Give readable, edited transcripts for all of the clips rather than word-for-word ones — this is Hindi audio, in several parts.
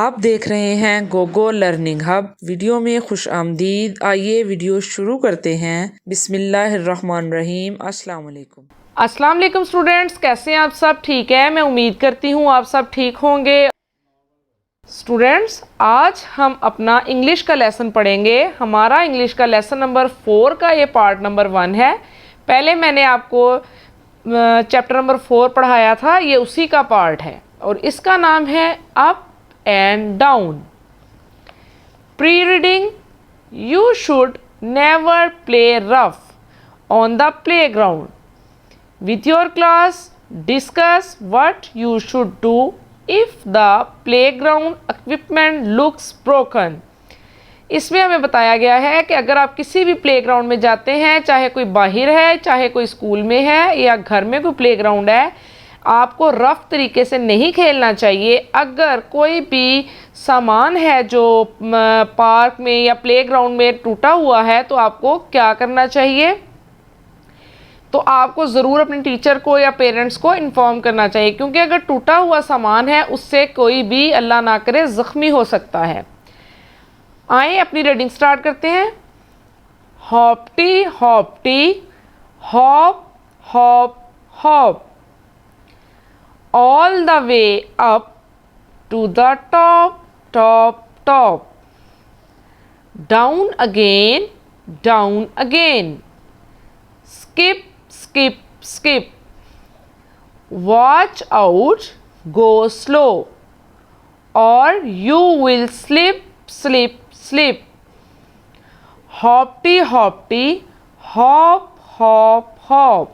आप देख रहे हैं गोगो लर्निंग हब। वीडियो में खुश आमदीद। आइए वीडियो शुरू करते हैं। बिस्मिल्लाहिर्रहमानिर्रहीम। अस्सलाम वालेकुम। अस्सलाम वालेकुम स्टूडेंट्स, कैसे हैं आप सब? ठीक है, मैं उम्मीद करती हूँ आप सब ठीक होंगे। स्टूडेंट्स, आज हम अपना इंग्लिश का लेसन पढ़ेंगे। हमारा इंग्लिश का लेसन नंबर 4 का ये पार्ट नंबर 1 है। पहले मैंने आपको चैप्टर नंबर 4 पढ़ाया था, ये उसी का पार्ट है और इसका नाम है up and down. Pre reading, you should never play rough on the playground. With your class, discuss what you should do if the playground equipment looks broken. इसमें हमें बताया गया है कि अगर आप किसी भी प्लेग्राउंड में जाते हैं, चाहे कोई बाहर है, चाहे कोई स्कूल में है या घर में कोई प्लेग्राउंड है, आपको रफ तरीके से नहीं खेलना चाहिए। अगर कोई भी सामान है जो पार्क में या प्लेग्राउंड में टूटा हुआ है तो आपको क्या करना चाहिए? तो आपको ज़रूर अपने टीचर को या पेरेंट्स को इन्फॉर्म करना चाहिए, क्योंकि अगर टूटा हुआ सामान है उससे कोई भी अल्लाह ना करे ज़ख्मी हो सकता है। आए अपनी रीडिंग स्टार्ट करते हैं। Hoppity hoppity hop hop hop, all the way up to the top top top, down again, skip skip skip, watch out, go slow, or you will slip slip slip, hoppty hoppty hop hop hop,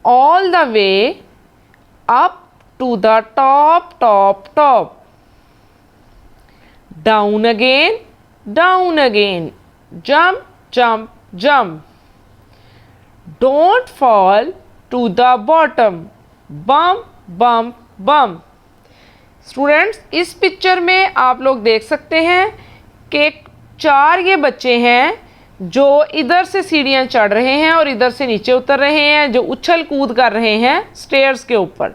all the way up to the top top top, down again, jump jump jump, don't fall to the bottom, bump bump bump। Students, इस पिक्चर में आप लोग देख सकते हैं कि 4 ये बच्चे हैं जो इधर से सीढ़ियाँ चढ़ रहे हैं और इधर से नीचे उतर रहे हैं, जो उछल कूद कर रहे हैं स्टेयर्स के ऊपर,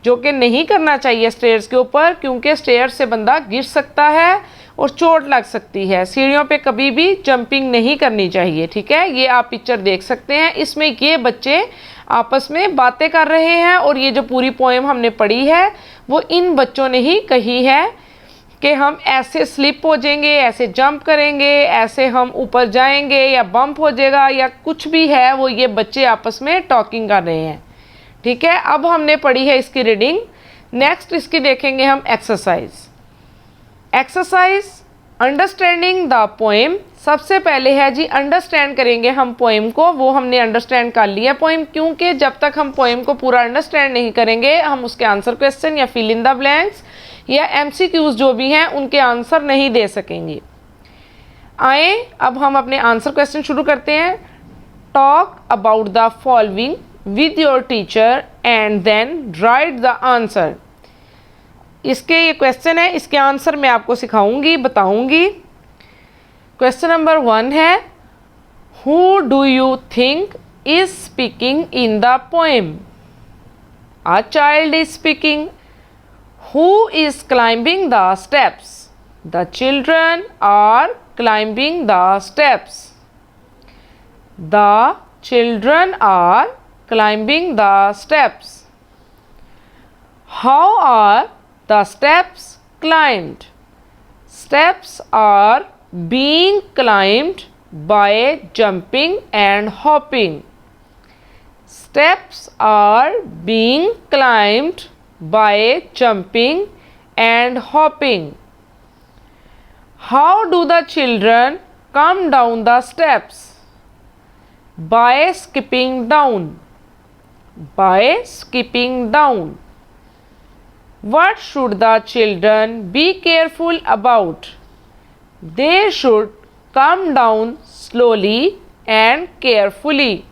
जो कि नहीं करना चाहिए स्टेयर्स के ऊपर, क्योंकि स्टेयर्स से बंदा गिर सकता है और चोट लग सकती है। सीढ़ियों पे कभी भी जंपिंग नहीं करनी चाहिए, ठीक है। ये आप पिक्चर देख सकते हैं। इसमें ये बच्चे आपस में बातें कर रहे हैं और ये जो पूरी पोएम हमने पढ़ी है वो इन बच्चों ने ही कही है कि हम ऐसे स्लिप हो जाएंगे, ऐसे जंप करेंगे, ऐसे हम ऊपर जाएंगे या बम्प हो जाएगा या कुछ भी है, वो ये बच्चे आपस में टॉकिंग कर रहे हैं, ठीक है। अब हमने पढ़ी है इसकी रीडिंग। नेक्स्ट इसकी देखेंगे हम एक्सरसाइज अंडरस्टैंडिंग द पोएम। सबसे पहले है जी अंडरस्टैंड करेंगे हम पोएम को। वो हमने अंडरस्टैंड कर लिया पोएम, क्योंकि जब तक हम पोएम को पूरा अंडरस्टैंड नहीं करेंगे हम उसके आंसर क्वेश्चन या फिल इन द ब्लैंक्स या एमसीक्यूज जो भी हैं उनके आंसर नहीं दे सकेंगे। आए अब हम अपने आंसर क्वेश्चन शुरू करते हैं। Talk about the following with your teacher and then write the answer. इसके ये क्वेश्चन है, इसके आंसर मैं आपको सिखाऊंगी, बताऊंगी। क्वेश्चन नंबर 1 है, who do you think is speaking in the poem? A child is speaking. Who is climbing the steps? The children are climbing the steps. The children are climbing the steps. How are the steps climbed? Steps are being climbed by jumping and hopping. Steps are being climbed by jumping and hopping. How do the children come down the steps? By skipping down. By skipping down. What should the children be careful about? They should come down slowly and carefully.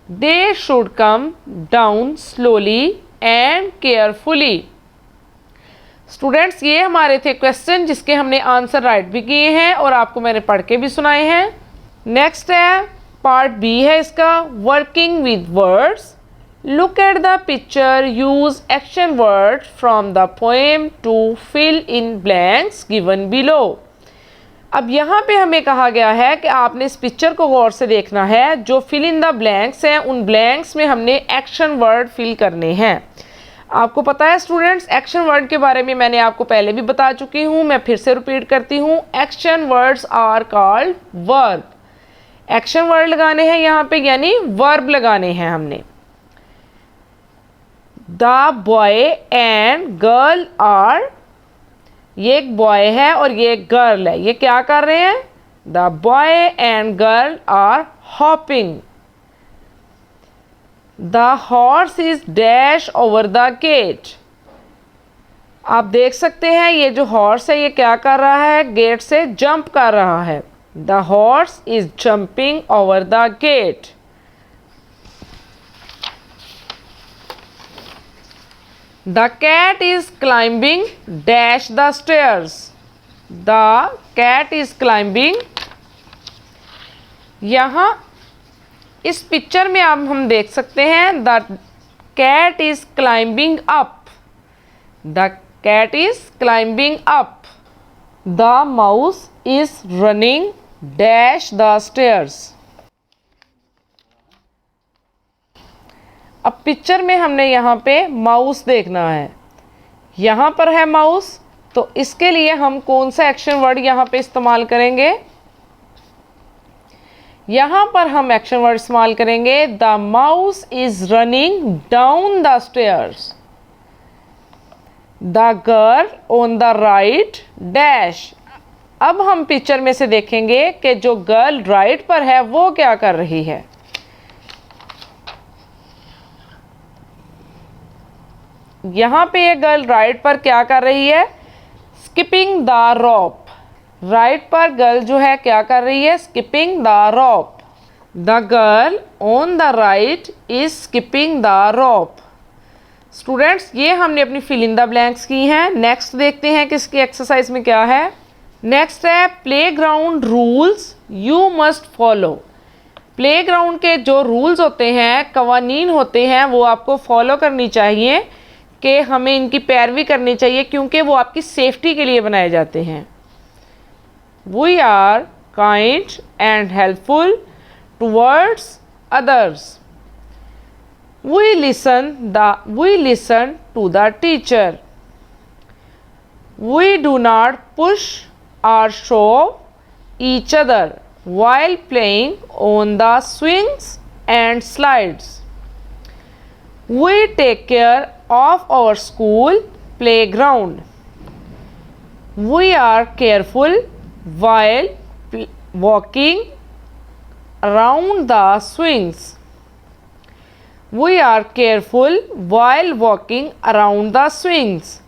They should come down slowly and carefully. Students, ये हमारे थे क्वेश्चन जिसके हमने आंसर राइट भी किए हैं और आपको मैंने पढ़ के भी सुनाए हैं। नेक्स्ट है पार्ट बी है इसका, working with words. Look at the picture, use action word from the poem to fill in blanks given below. अब यहाँ पे हमें कहा गया है कि आपने इस पिक्चर को गौर से देखना है, जो फिल इन द ब्लैंक्स हैं उन ब्लैंक्स में हमने एक्शन वर्ड फिल करने हैं। आपको पता है स्टूडेंट्स, एक्शन वर्ड के बारे में मैंने आपको पहले भी बता चुकी हूँ, मैं फिर से रिपीट करती हूँ। Action words are called verb. Action word लगाने हैं यहाँ पे, यानी वर्ब लगाने हैं हमने। The boy and girl are, ये एक बॉय है और ये एक गर्ल है, ये क्या कर रहे हैं? The boy and girl are hopping. The horse is dash over the gate. आप देख सकते हैं ये जो हॉर्स है ये क्या कर रहा है? गेट से जंप कर रहा है। The horse is jumping over the gate. The cat is climbing dash the stairs. The cat is climbing, यहाँ इस पिक्चर में अब हम देख सकते हैं the cat is climbing up. The cat is climbing up. The mouse is running dash the stairs. अब पिक्चर में हमने यहाँ पे माउस देखना है, यहाँ पर है माउस, तो इसके लिए हम कौन सा एक्शन वर्ड यहाँ पे इस्तेमाल करेंगे? यहाँ पर हम एक्शन वर्ड इस्तेमाल करेंगे the mouse is running down the stairs. The girl on the right dash. अब हम पिक्चर में से देखेंगे कि जो गर्ल राइट पर है वो क्या कर रही है। यहाँ पे ये गर्ल राइट पर क्या कर रही है? Skipping the rope. राइट पर गर्ल जो है क्या कर रही है? Skipping the rope. The girl on the right is skipping the rope. Students, ये हमने अपनी फिल इन द ब्लैंक्स की हैं। नेक्स्ट देखते हैं कि इसकी एक्सरसाइज में क्या है। नेक्स्ट है playground rules you must follow. Playground के जो रूल्स होते हैं, कवानीन होते हैं, वो आपको फॉलो करनी चाहिए, कि हमें इनकी पैरवी करनी चाहिए, क्योंकि वो आपकी सेफ्टी के लिए बनाए जाते हैं। We are kind and helpful towards others. We listen to the teacher. We do not push or shove each other while playing on the swings and slides. We take care of our school playground. We are careful while walking around the swings. We are careful while walking around the swings.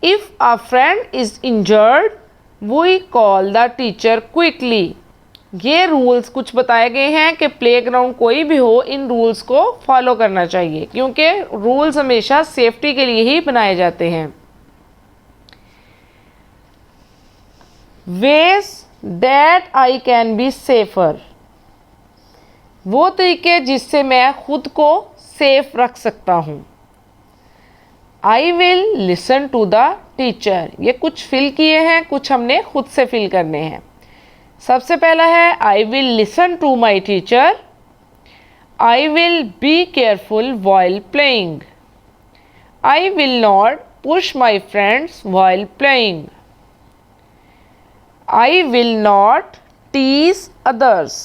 If a friend is injured, we call the teacher quickly. ये रूल्स कुछ बताए गए हैं कि प्लेग्राउंड कोई भी हो, इन रूल्स को फॉलो करना चाहिए, क्योंकि रूल्स हमेशा सेफ्टी के लिए ही बनाए जाते हैं। ways that I can be safer, वो तरीके जिससे मैं खुद को सेफ रख सकता हूँ। I will listen to the teacher, ये कुछ फिल किए हैं, कुछ हमने खुद से फिल करने हैं। सबसे पहला है I will listen to my teacher. I will be careful while playing. I will not push my friends while playing. I will not tease others.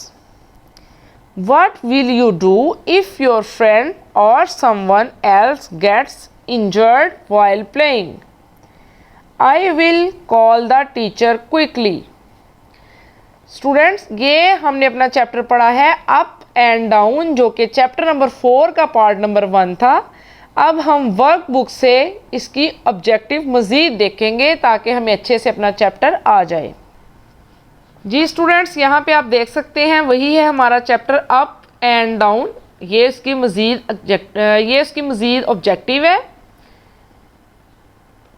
What will you do if your friend or someone else gets injured while playing? I will call the teacher quickly. Students, ये हमने अपना चैप्टर पढ़ा है अप एंड डाउन, जो कि चैप्टर नंबर 4 का पार्ट नंबर 1 था। अब हम वर्कबुक से इसकी ऑब्जेक्टिव मज़ीद देखेंगे ताकि हमें अच्छे से अपना चैप्टर आ जाए। जी स्टूडेंट्स, यहाँ पे आप देख सकते हैं वही है हमारा चैप्टर अप एंड डाउन। ये इसकी मज़ीद ऑब्जेक्टिव है।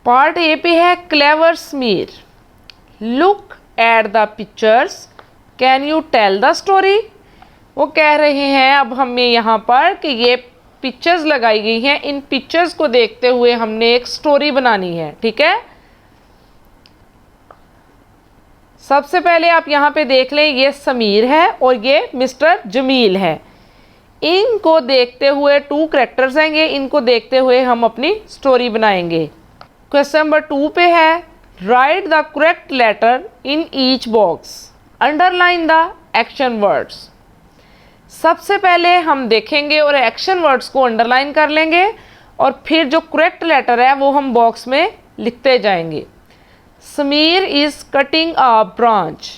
पार्ट ए पे है clever Sameer. Look at the pictures, can you tell the story. वो कह रहे हैं अब हमें यहाँ पर कि ये पिक्चर्स लगाई गई हैं, इन पिक्चर्स को देखते हुए हमने एक स्टोरी बनानी है। ठीक है, सबसे पहले आप यहाँ पे देख लें, ये समीर है और ये मिस्टर जमील है। इनको देखते हुए 2 कैरेक्टर्स हैं, ये इनको देखते हुए हम अपनी स्टोरी बनाएंगे। क्वेश्चन नंबर 2 पे है, write the correct letter in each box, underline the action words. सबसे पहले हम देखेंगे और एक्शन वर्ड्स को अंडरलाइन कर लेंगे और फिर जो करेक्ट लेटर है वो हम बॉक्स में लिखते जाएंगे। Sameer is cutting a branch,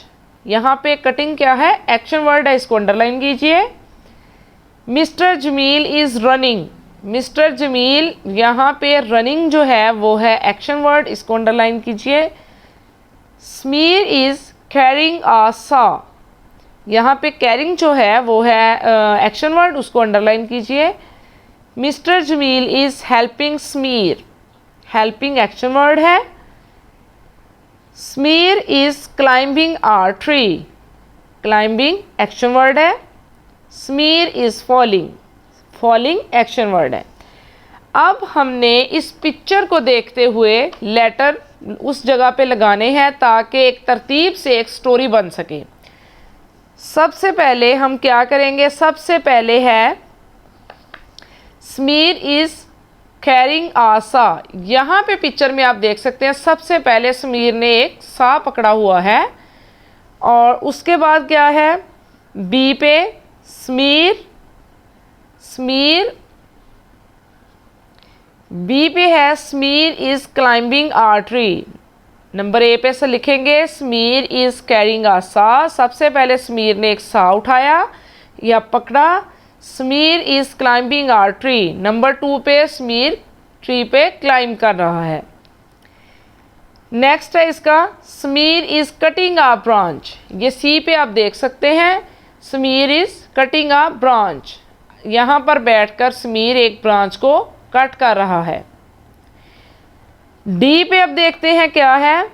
यहाँ पे कटिंग क्या है, एक्शन वर्ड है, इसको अंडरलाइन कीजिए। Mister Jameel is running, mister Jamil यहाँ पे रनिंग जो है वो है एक्शन वर्ड, इसको अंडरलाइन कीजिए। समीर इज़ कैरिंग अ सा, यहाँ पे कैरिंग जो है वो है एक्शन वर्ड, उसको अंडरलाइन कीजिए। Mister Jameel is helping Sameer, helping action word है। Sameer is climbing a tree, climbing action word है। Sameer is falling, falling action word है। अब हमने इस पिक्चर को देखते हुए लेटर उस जगह पे लगाने हैं ताकि एक तरतीब से एक स्टोरी बन सके। सबसे पहले हम क्या करेंगे, सबसे पहले है समीर इज़ कैरिंग आ सा, यहाँ पे पिक्चर में आप देख सकते हैं सबसे पहले समीर ने एक सा पकड़ा हुआ है और उसके बाद क्या है, बी पे समीर, समीर, बी पे है Sameer is climbing a tree. Number A पे से लिखेंगे समीर इज़ कैरिंग आ सा, सबसे पहले समीर ने एक सा उठाया या पकड़ा। Sameer is climbing a tree, number 2 पे समीर ट्री पे क्लाइंब कर रहा है। नेक्स्ट है इसका Sameer is cutting a branch, ये सी पे आप देख सकते हैं Sameer is cutting a branch, यहाँ पर बैठकर समीर एक ब्रांच को कट कर रहा है। डी पे अब देखते हैं क्या है,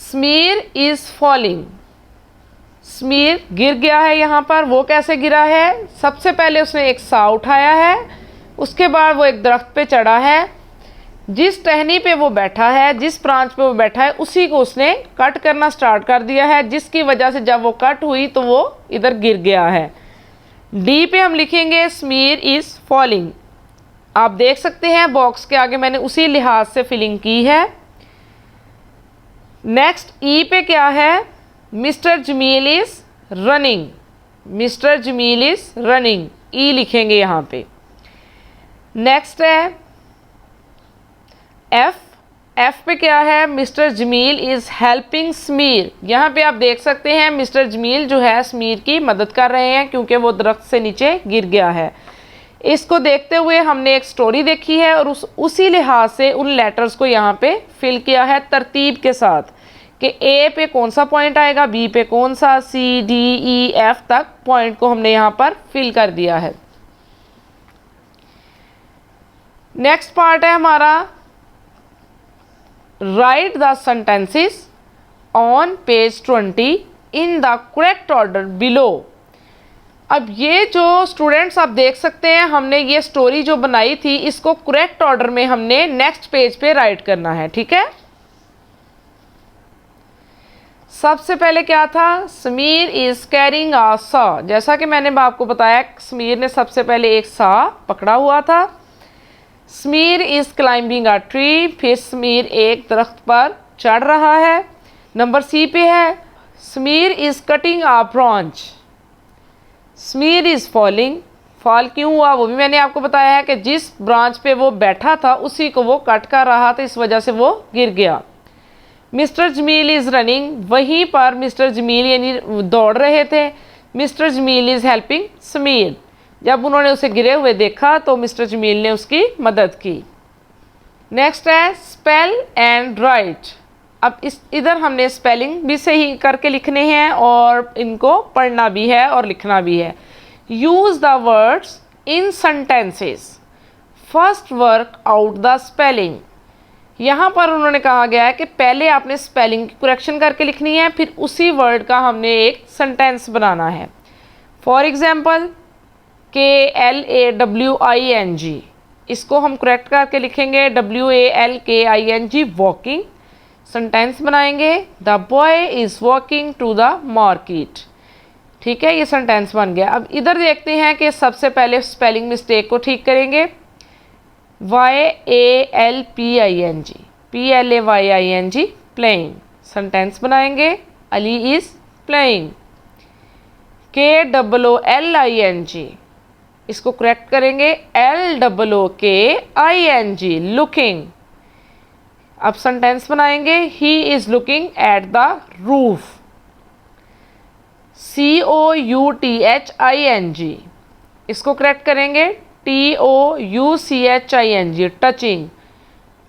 समीर इज़ फॉलिंग, समीर गिर गया है। यहाँ पर वो कैसे गिरा है, सबसे पहले उसने एक सा उठाया है, उसके बाद वो एक दरख्त पे चढ़ा है, जिस टहनी पे वो बैठा है, जिस ब्रांच पे वो बैठा है उसी को उसने कट करना स्टार्ट कर दिया है, जिसकी वजह से जब वो कट हुई तो वो इधर गिर गया है। डी पे हम लिखेंगे समीर इज़ फॉलिंग, आप देख सकते हैं बॉक्स के आगे मैंने उसी लिहाज से फिलिंग की है। नेक्स्ट ई पे क्या है, mister Jameel is running, mister Jameel is running, E लिखेंगे यहाँ पे। नेक्स्ट है एफ, एफ पे क्या है, mister Jameel is helping Sameer, यहाँ पे आप देख सकते हैं मिस्टर जमील जो है समीर की मदद कर रहे हैं क्योंकि वो दरख्त से नीचे गिर गया है। इसको देखते हुए हमने एक स्टोरी देखी है और उसी लिहाज से उन लेटर्स को यहाँ पे फिल किया है तरतीब के साथ कि ए पे कौन सा पॉइंट आएगा, बी पे कौन सा, सी डी ई एफ तक पॉइंट को हमने यहाँ पर फिल कर दिया है। नेक्स्ट पार्ट है हमारा right the sentences on page 20 in the correct order below. अब ये जो स्टूडेंट्स आप देख सकते हैं हमने ये स्टोरी जो बनाई थी इसको करेक्ट ऑर्डर में हमने नेक्स्ट पेज पे राइट करना है। ठीक है, सबसे पहले क्या था, समीर इज़ कैरिंग आ सा, जैसा कि मैंने आपको बताया समीर ने सबसे पहले एक सा पकड़ा हुआ था। Sameer is climbing a tree, फिर समीर एक दरख्त पर चढ़ रहा है। नंबर सी पे है Sameer is cutting a branch, Sameer is falling, fall क्यों हुआ वो भी मैंने आपको बताया है कि जिस ब्रांच पे वो बैठा था उसी को वो कट कर रहा था, इस वजह से वो गिर गया। मिस्टर जमील इज़ रनिंग, वहीं पर मिस्टर जमील यानी दौड़ रहे थे। Mister Jameel is helping Sameer, जब उन्होंने उसे गिरे हुए देखा तो मिस्टर जमील ने उसकी मदद की। नेक्स्ट है स्पेल एंड राइट, अब इधर हमने स्पेलिंग भी सही करके लिखने हैं और इनको पढ़ना भी है और लिखना भी है। Use the words in sentences, first work out the spelling, यहाँ पर उन्होंने कहा गया है कि पहले आपने स्पेलिंग की करेक्शन करके लिखनी है, फिर उसी वर्ड का हमने एक सेंटेंस बनाना है। फॉर एग्जाम्पल KLAWING, इसको हम करेक्ट करके लिखेंगे WALKING, वॉकिंग। सेंटेंस बनाएंगे the boy is walking to the market. ठीक है, ये सेंटेंस बन गया। अब इधर देखते हैं कि सबसे पहले स्पेलिंग मिस्टेक को ठीक करेंगे। YALPING, PLAYING, playing. सेंटेंस बनाएंगे अली इज़ प्लेइंग। KOOLING, इसको करेक्ट करेंगे LOOKING, लुकिंग। अब सेंटेंस बनाएंगे he is looking at the roof. COUTHING, इसको करेक्ट करेंगे TOUCHING, touching.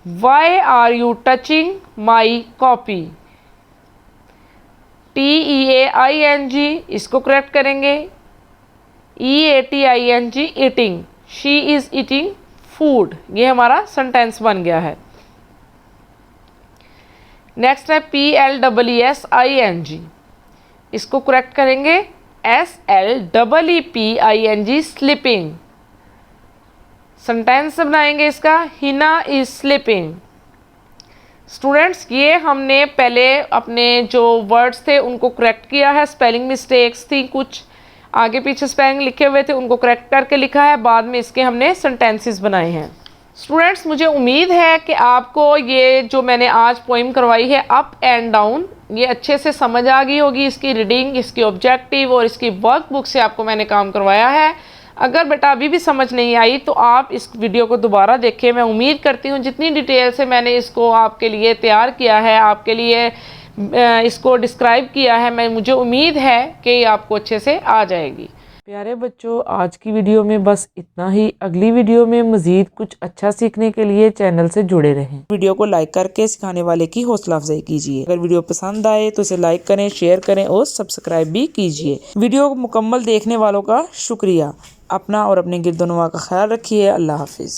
Why are you touching my copy? TEAING, इसको करेक्ट करेंगे EATING, eating. She is eating food. ये हमारा सेंटेंस बन गया है। नेक्स्ट है PLESSING, इसको करेक्ट करेंगे SLEEPING, स्लीपिंग। सेंटेंस बनाएंगे इसका हिना इज स्लीपिंग। स्टूडेंट्स, ये हमने पहले अपने जो वर्ड्स थे उनको करेक्ट किया है। स्पेलिंग मिस्टेक्स थी, कुछ आगे पीछे स्पेलिंग लिखे हुए थे, उनको करेक्ट करके लिखा है। बाद में इसके हमने सेंटेंसेस बनाए हैं। स्टूडेंट्स, मुझे उम्मीद है कि आपको ये जो मैंने आज पोइम करवाई है अप एंड डाउन, ये अच्छे से समझ आ गई होगी। इसकी रीडिंग, इसकी ऑब्जेक्टिव और इसकी वर्कबुक से आपको मैंने काम करवाया है। अगर बेटा अभी भी समझ नहीं आई तो आप इस वीडियो को दोबारा देखें। मैं उम्मीद करती हूँ जितनी डिटेल से मैंने इसको आपके लिए तैयार किया है, आपके लिए इसको डिस्क्राइब किया है, मुझे उम्मीद है कि ये आपको अच्छे से आ जाएगी। प्यारे बच्चों, आज की वीडियो में बस इतना ही। अगली वीडियो में मज़ीद कुछ अच्छा सीखने के लिए चैनल से जुड़े रहें। वीडियो को लाइक करके सिखाने वाले की हौसला अफजाई कीजिए। अगर वीडियो पसंद आए तो इसे लाइक करें, शेयर करें और सब्सक्राइब भी कीजिए। वीडियो को मुकम्मल देखने वालों का शुक्रिया। अपना और अपने गिरदोनवा का ख्याल रखिए। अल्लाह हाफिज़।